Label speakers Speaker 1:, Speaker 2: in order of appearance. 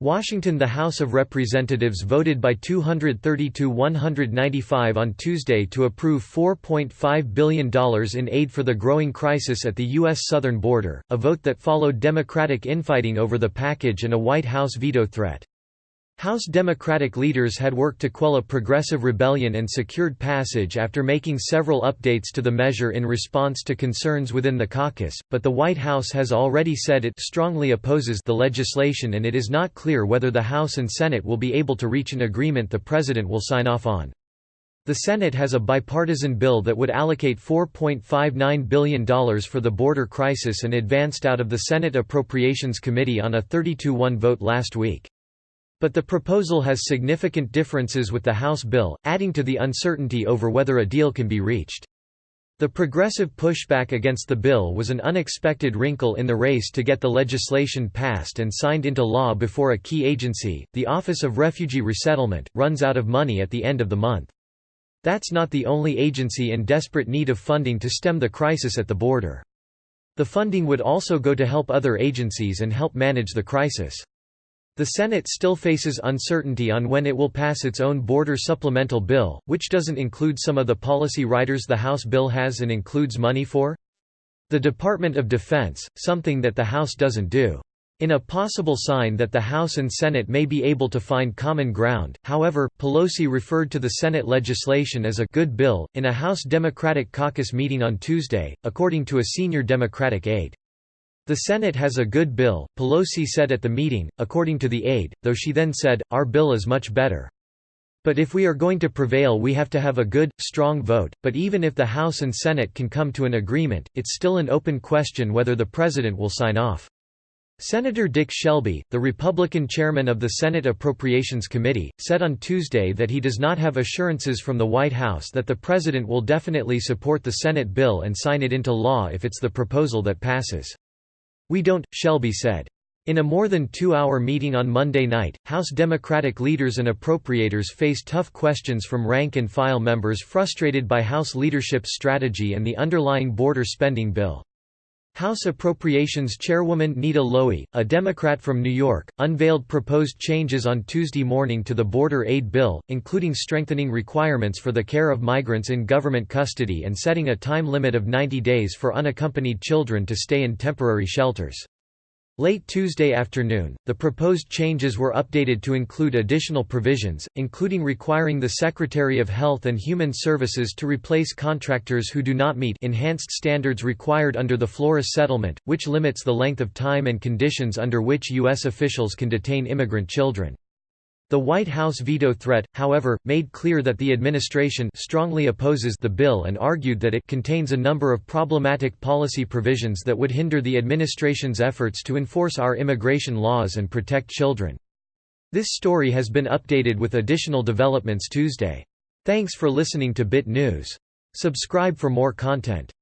Speaker 1: Washington. The House of Representatives voted by 230 to 195 on Tuesday to approve $4.5 billion in aid for the growing crisis at the U.S. southern border, a vote that followed Democratic infighting over the package and a White House veto threat. House Democratic leaders had worked to quell a progressive rebellion and secured passage after making several updates to the measure in response to concerns within the caucus, but the White House has already said it strongly opposes the legislation, and it is not clear whether the House and Senate will be able to reach an agreement the president will sign off on. The Senate has a bipartisan bill that would allocate $4.59 billion for the border crisis and advanced out of the Senate Appropriations Committee on a 30-1 vote last week. But the proposal has significant differences with the House bill, adding to the uncertainty over whether a deal can be reached. The progressive pushback against the bill was an unexpected wrinkle in the race to get the legislation passed and signed into law before a key agency, the Office of Refugee Resettlement, runs out of money at the end of the month. That's not the only agency in desperate need of funding to stem the crisis at the border. The funding would also go to help other agencies and help manage the crisis. The Senate still faces uncertainty on when it will pass its own border supplemental bill, which doesn't include some of the policy riders the House bill has and includes money for. The Department of Defense, something that the House doesn't do. In a possible sign that the House and Senate may be able to find common ground, however, Pelosi referred to the Senate legislation as a good bill in a House Democratic caucus meeting on Tuesday, according to a senior Democratic aide. The Senate has a good bill, Pelosi said at the meeting, according to the aide, though she then said, "Our bill is much better. But if we are going to prevail we have to have a good, strong vote, but even if the House and Senate can come to an agreement, it's still an open question whether the president will sign off." Senator Dick Shelby, the Republican chairman of the Senate Appropriations Committee, said on Tuesday that he does not have assurances from the White House that the president will definitely support the Senate bill and sign it into law if it's the proposal that passes. "We don't," Shelby said. In a more than 2-hour meeting on Monday night, House Democratic leaders and appropriators faced tough questions from rank-and-file members frustrated by House leadership's strategy and the underlying border spending bill. House Appropriations Chairwoman Nita Lowey, a Democrat from New York, unveiled proposed changes on Tuesday morning to the border aid bill, including strengthening requirements for the care of migrants in government custody and setting a time limit of 90 days for unaccompanied children to stay in temporary shelters. Late Tuesday afternoon, the proposed changes were updated to include additional provisions, including requiring the Secretary of Health and Human Services to replace contractors who do not meet enhanced standards required under the Flores Settlement, which limits the length of time and conditions under which U.S. officials can detain immigrant children. The White House veto threat, however, made clear that the administration strongly opposes the bill and argued that it contains a number of problematic policy provisions that would hinder the administration's efforts to enforce our immigration laws and protect children. This story has been updated with additional developments Tuesday. Thanks for listening to Bit News. Subscribe for more content.